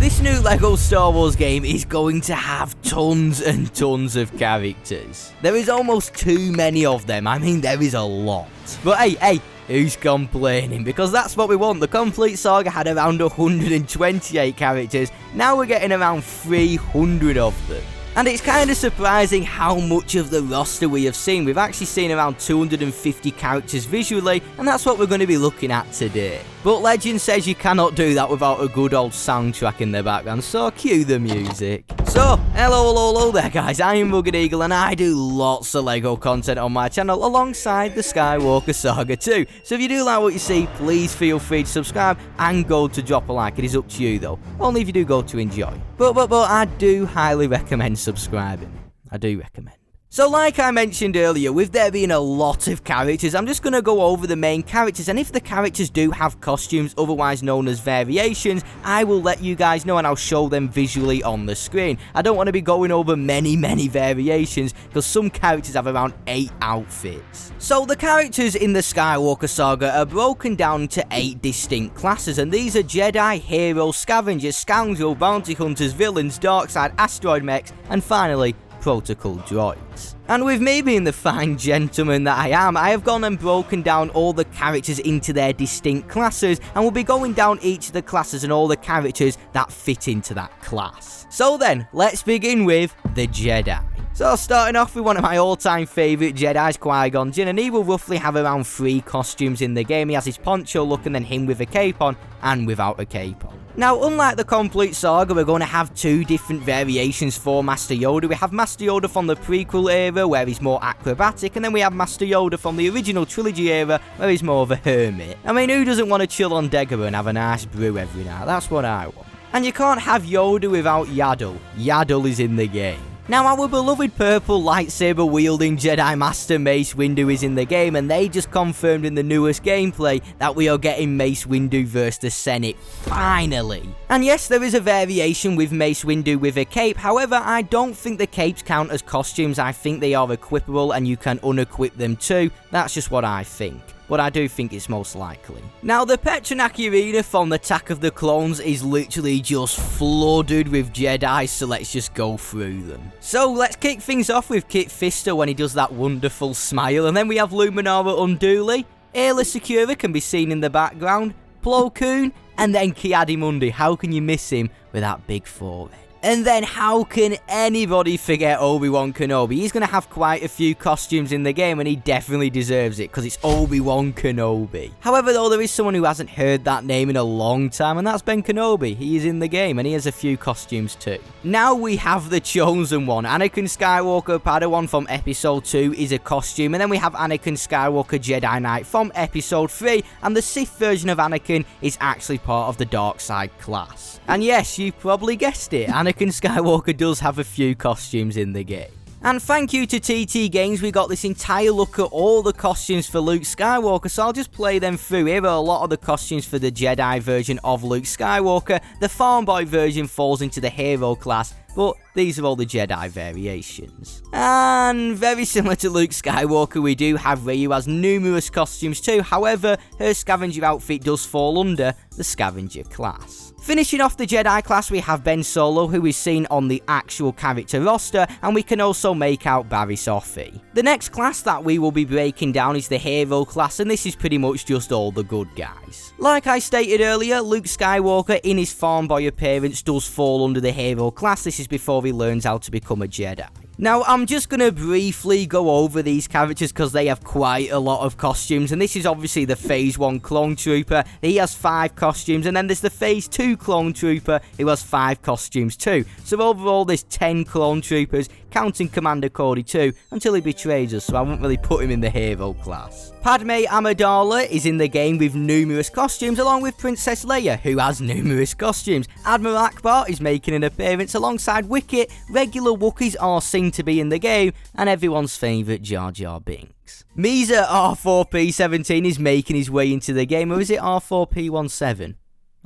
This new LEGO Star Wars game is going to have tons and tons of characters. There is almost too many of them. I mean, there is a lot. But hey, who's complaining? Because that's what we want. The complete saga had around 128 characters. Now we're getting around 300 of them. And it's kind of surprising how much of the roster we have seen. We've actually seen around 250 characters visually, and that's what we're going to be looking at today. But legend says you cannot do that without a good old soundtrack in the background, so cue the music. So, hello there guys, I am RuggedEagle and I do lots of LEGO content on my channel alongside the Skywalker Saga too. So if you do like what you see, please feel free to subscribe and go to drop a like. It is up to you though, only if you do go to enjoy. But I do highly recommend subscribing. I do recommend. So like I mentioned earlier, with there being a lot of characters, I'm just going to go over the main characters, and if the characters do have costumes, otherwise known as variations, I will let you guys know and I'll show them visually on the screen. I don't want to be going over many variations, because some characters have around 8 outfits. So the characters in the Skywalker Saga are broken down into 8 distinct classes, and these are Jedi, Heroes, Scavengers, Scoundrel, Bounty Hunters, Villains, Darkside, Asteroid Mechs, and finally, Protocol Droids. And with me being the fine gentleman that I am, I have gone and broken down all the characters into their distinct classes, and we'll be going down each of the classes and all the characters that fit into that class. So then, let's begin with the Jedi. So starting off with one of my all-time favourite Jedis, Qui-Gon Jinn, and he will roughly have around 3 costumes in the game. He has his poncho look and then him with a cape on and without a cape on. Now, unlike the complete saga, we're going to have 2 different variations for Master Yoda. We have Master Yoda from the prequel era, where he's more acrobatic, and then we have Master Yoda from the original trilogy era, where he's more of a hermit. I mean, who doesn't want to chill on Dagobah and have a nice brew every night? That's what I want. And you can't have Yoda without Yaddle. Yaddle is in the game. Now, our beloved purple lightsaber-wielding Jedi Master Mace Windu is in the game, and they just confirmed in the newest gameplay that we are getting Mace Windu versus the Senate, finally. And yes, there is a variation with Mace Windu with a cape, however, I don't think the capes count as costumes. I think they are equipable and you can unequip them too. That's just what I think. But I do think it's most likely. Now, the Petronaki Arena from Attack of the Clones is literally just flooded with Jedi, so let's just go through them. So, let's kick things off with Kit Fisto when he does that wonderful smile, and then we have Luminara Unduli, Aayla Secura can be seen in the background, Plo Koon, and then Ki-Adi-Mundi. How can you miss him with that big forehead? And then how can anybody forget Obi-Wan Kenobi? He's going to have quite a few costumes in the game, and he definitely deserves it because it's Obi-Wan Kenobi. However, though, there is someone who hasn't heard that name in a long time, and that's Ben Kenobi. He is in the game, and he has a few costumes too. Now we have the Chosen One. Anakin Skywalker Padawan from Episode 2 is a costume, and then we have Anakin Skywalker Jedi Knight from Episode 3, and the Sith version of Anakin is actually part of the Darkside class. And yes, you probably guessed it, Anakin Skywalker does have a few costumes in the game. And thank you to TT Games, we got this entire look at all the costumes for Luke Skywalker, so I'll just play them through. Here are a lot of the costumes for the Jedi version of Luke Skywalker. The Farm Boy version falls into the Hero class, but these are all the Jedi variations. And very similar to Luke Skywalker, we do have Rey, who has numerous costumes too. However, her Scavenger outfit does fall under the Scavenger class. Finishing off the Jedi class, we have Ben Solo, who is seen on the actual character roster, and we can also make out Barriss Offee. The next class that we will be breaking down is the Hero class, and this is pretty much just all the good guys. Like I stated earlier, Luke Skywalker in his Farm Boy appearance does fall under the Hero class. This is before he learns how to become a Jedi. Now, I'm just going to briefly go over these characters because they have quite a lot of costumes, and this is obviously the Phase 1 Clone Trooper. He has 5 costumes, and then there's the Phase 2 Clone Trooper who has 5 costumes too. So overall, there's 10 Clone Troopers, counting Commander Cody too, until he betrays us, so I won't really put him in the Hero class. Padme Amidala is in the game with numerous costumes, along with Princess Leia, who has numerous costumes. Admiral Akbar is making an appearance alongside Wicket. Regular Wookiees are seen to be in the game, and everyone's favourite Jar Jar Binks. Misa R4P17 is making his way into the game, or is it R4P17?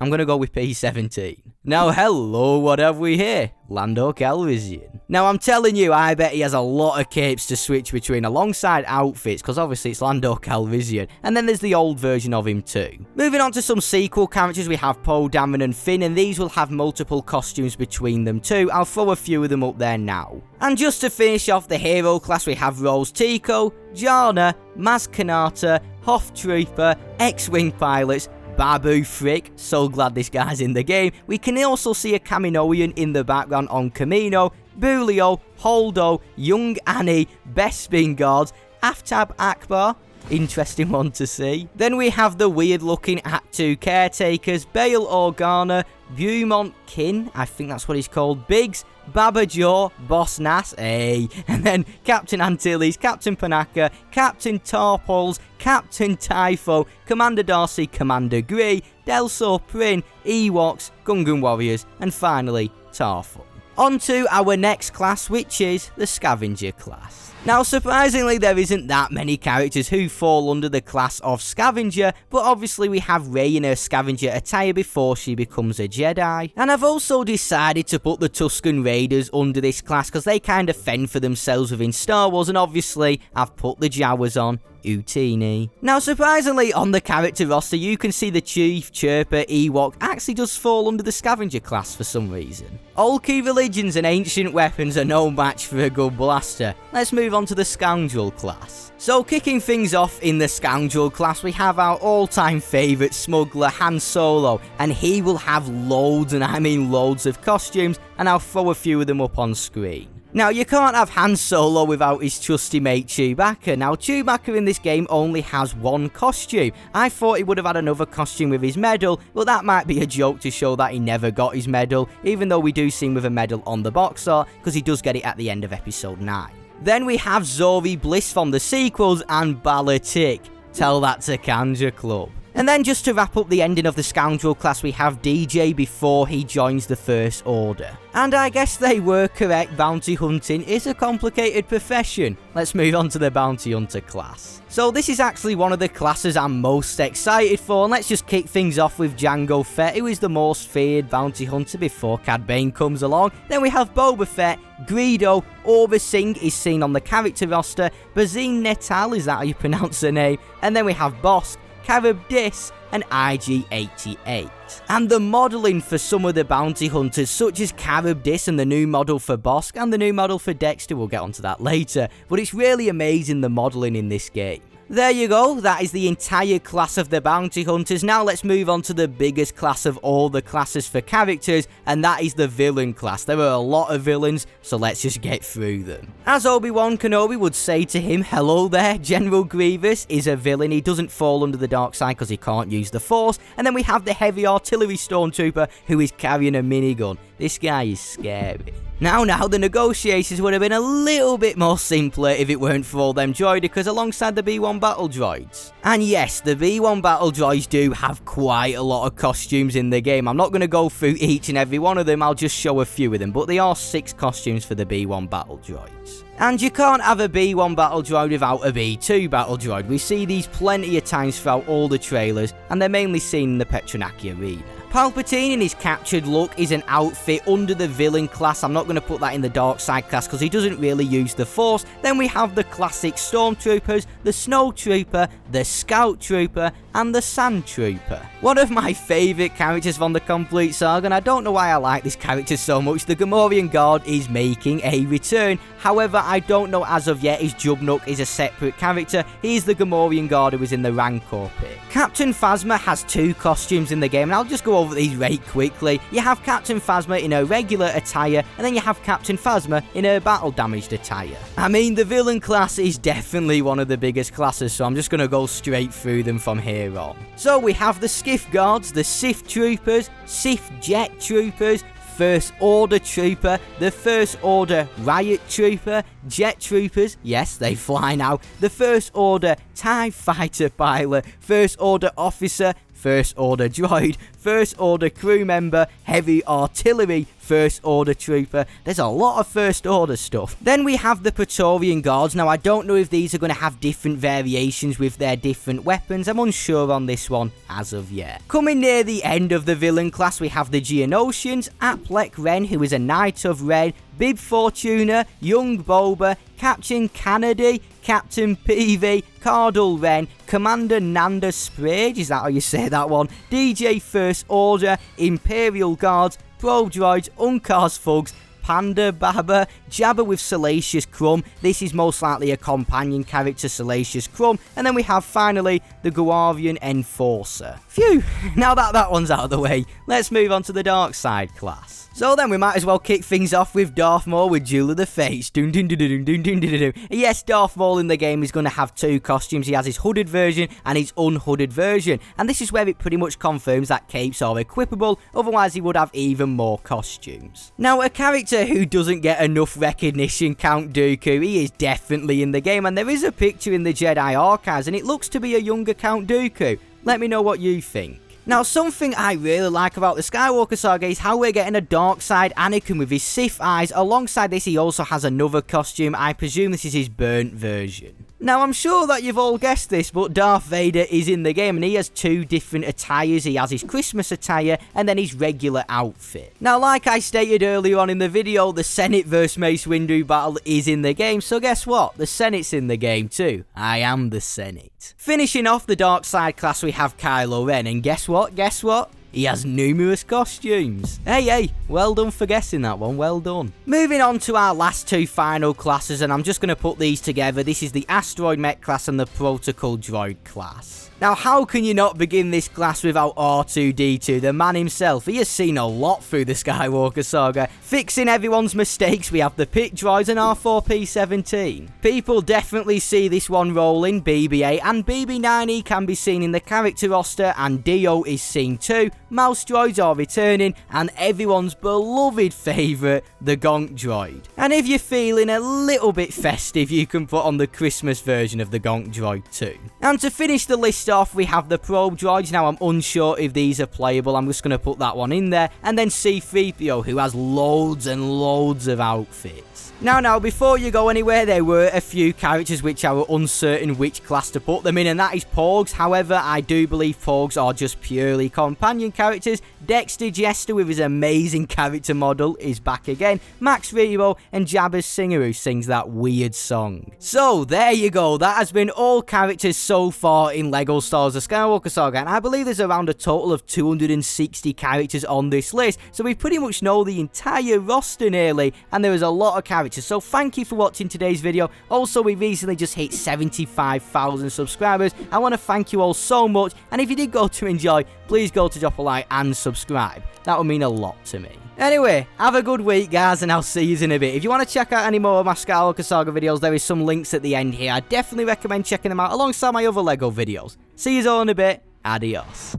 I'm going to go with P17. Now, hello, what have we here? Lando Calrissian. Now, I'm telling you, I bet he has a lot of capes to switch between alongside outfits, because obviously it's Lando Calrissian, and then there's the old version of him too. Moving on to some sequel characters, we have Poe Dameron and Finn, and these will have multiple costumes between them too. I'll throw a few of them up there now. And just to finish off the hero class, we have Rose Tico, Jana, Maz Kanata, Hoth Trooper, X-Wing pilots, Babu Frick, so glad this guy's in the game. We can also see a Kaminoan in the background on Kamino, Bulio, Holdo, Young Annie, Bespin Guards, Aftab Akbar, interesting one to see. Then we have the weird looking Act 2 caretakers, Bail Organa, Beaumont Kin, I think that's what he's called, Biggs, Baba Joe, Boss Nass, and then Captain Antilles, Captain Panaka, Captain Tarpols, Captain Typho, Commander Darcy, Commander Gree, Delso Prin, Ewoks, Gungan Warriors, and finally Tarful. On to our next class, which is the Scavenger Class. Now, surprisingly, there isn't that many characters who fall under the class of Scavenger, but obviously we have Rey in her Scavenger attire before she becomes a Jedi. And I've also decided to put the Tusken Raiders under this class because they kind of fend for themselves within Star Wars, and obviously I've put the Jawas on Utini. Now, surprisingly, on the character roster, you can see the Chief Chirper Ewok actually does fall under the Scavenger class for some reason. All key religions and ancient weapons are no match for a good blaster. Let's move on to the Scoundrel class. So, kicking things off in the Scoundrel class, we have our all-time favourite smuggler, Han Solo, and he will have loads, and I mean loads of costumes, and I'll throw a few of them up on screen. Now, you can't have Han Solo without his trusty mate Chewbacca. Now, Chewbacca in this game only has one costume. I thought he would have had another costume with his medal, but that might be a joke to show that he never got his medal, even though we do see him with a medal on the box art, because he does get it at the end of episode 9. Then we have Zori Bliss from the sequels and Balatik. Tell that to Kanja Club. And then just to wrap up the ending of the Scoundrel class, we have DJ before he joins the First Order. And I guess they were correct, bounty hunting is a complicated profession. Let's move on to the Bounty Hunter class. So this is actually one of the classes I'm most excited for, and let's just kick things off with Jango Fett, who is the most feared bounty hunter before Cad Bane comes along. Then we have Boba Fett, Greedo, Aurra Sing is seen on the character roster, Bazine Netal, is that how you pronounce her name? And then we have Bosk, Carib Dis, and IG-88. And the modelling for some of the bounty hunters, such as Carib Dis and the new model for Bosk and the new model for Dexter, we'll get onto that later, but it's really amazing the modelling in this game. There you go, that is the entire class of the bounty hunters. Now let's move on to the biggest class of all the classes for characters, and that is the villain class. There are a lot of villains, so let's just get through them. As Obi-Wan Kenobi would say to him, hello there, General Grievous is a villain. He doesn't fall under the dark side because he can't use the Force. And then we have the heavy artillery stormtrooper who is carrying a minigun. This guy is scary. Now, the negotiations would have been a little bit more simpler if it weren't for all them droidicas alongside the B-1 battle droids. And yes, the B-1 battle droids do have quite a lot of costumes in the game. I'm not going to go through each and every one of them, I'll just show a few of them, but there are 6 costumes for the B-1 battle droids. And you can't have a B-1 battle droid without a B-2 battle droid. We see these plenty of times throughout all the trailers, and they're mainly seen in the Petronaki Arena. Palpatine in his captured look is an outfit under the villain class. I'm not going to put that in the dark side class because he doesn't really use the Force. Then we have the classic Stormtroopers, the Snow Trooper, the Scout Trooper, and the Sand Trooper. One of my favourite characters from the complete saga, and I don't know why I like this character so much, the Gamorrean Guard is making a return. However, I don't know as of yet if Jubnuk is a separate character. He's the Gamorrean Guard who was in the Rancor pit. Captain Phasma has 2 costumes in the game, and I'll just go over these right quickly. You have Captain Phasma in her regular attire, and then you have Captain Phasma in her battle damaged attire. I mean, the villain class is definitely one of the biggest classes, so I'm just going to go straight through them from here on. So we have the Skiff Guards, the Sith Troopers, Sith Jet Troopers, First Order Trooper, the First Order Riot Trooper, Jet Troopers, yes, they fly now, the First Order TIE Fighter Pilot, First Order Officer, First Order Droid, First Order crew member, heavy artillery, First Order trooper. There's a lot of First Order stuff. Then we have the Praetorian Guards. Now, I don't know if these are going to have different variations with their different weapons. I'm unsure on this one as of yet. Coming near the end of the villain class, we have the Geonosians, Aplec Ren, who is a Knight of Ren, Bib Fortuna, Young Boba, Captain Kennedy, Captain PV, Cardinal Ren, Commander Nanda Sprage, is that how you say that one? DJ First Order, Imperial Guards, Probe Droids, Uncars Thugs, Panda Baba, Jabba with Salacious Crumb. This is most likely a companion character, Salacious Crumb. And then we have finally the Guavian Enforcer. Phew, now that one's out of the way, let's move on to the Dark Side class. So then we might as well kick things off with Darth Maul with Duel of the Fates. Yes, Darth Maul in the game is going to have two costumes. He has his hooded version and his unhooded version. And this is where it pretty much confirms that capes are equipable, otherwise he would have even more costumes. Now, a character who doesn't get enough recognition, Count Dooku, he is definitely in the game. And there is a picture in the Jedi archives and it looks to be a younger Count Dooku. Let me know what you think. Now, something I really like about the Skywalker Saga is how we're getting a dark side Anakin with his Sith eyes. Alongside this, he also has another costume. I presume this is his burnt version. Now, I'm sure that you've all guessed this, but Darth Vader is in the game and he has two different attires. He has his Christmas attire and then his regular outfit. Now, like I stated earlier on in the video, the Senate vs Mace Windu battle is in the game, so guess what? The Senate's in the game too. I am the Senate. Finishing off the Dark Side class, we have Kylo Ren, and guess what? Guess what? He has numerous costumes. Hey, well done for guessing that one, well done. Moving on to our last two final classes, and I'm just going to put these together. This is the Asteroid Mech class and the Protocol Droid class. Now, how can you not begin this class without R2-D2, the man himself? He has seen a lot through the Skywalker Saga. Fixing everyone's mistakes, we have the pit droids and R4P17. People definitely see this one rolling. BB-8 and BB-9E can be seen in the character roster, and Dio is seen too. Mouse droids are returning, and everyone's beloved favourite, the Gonk droid. And if you're feeling a little bit festive, you can put on the Christmas version of the Gonk droid too. And to finish the list off, we have the probe droids. Now, I'm unsure if these are playable. I'm just going to put that one in there. And then C-3PO, who has loads and loads of outfits. Now, before you go anywhere, there were a few characters which I were uncertain which class to put them in, and that is Porgs. However, I do believe Porgs are just purely companion characters. Dexter Jester with his amazing character model is back again. Max Rebo and Jabba's singer who sings that weird song. So, there you go. That has been all characters so far in LEGO Star Wars: The Skywalker Saga, and I believe there's around a total of 260 characters on this list, so we pretty much know the entire roster nearly, and there is a lot of characters. So thank you for watching today's video. Also, we recently just hit 75,000 subscribers. I want to thank you all so much, and if you did go to enjoy, please go to drop a like and subscribe. That would mean a lot to me. Anyway, have a good week, guys, and I'll see you in a bit. If you want to check out any more of my Skywalker Saga videos, there is some links at the end here. I definitely recommend checking them out alongside my other LEGO videos. See you all in a bit. Adios.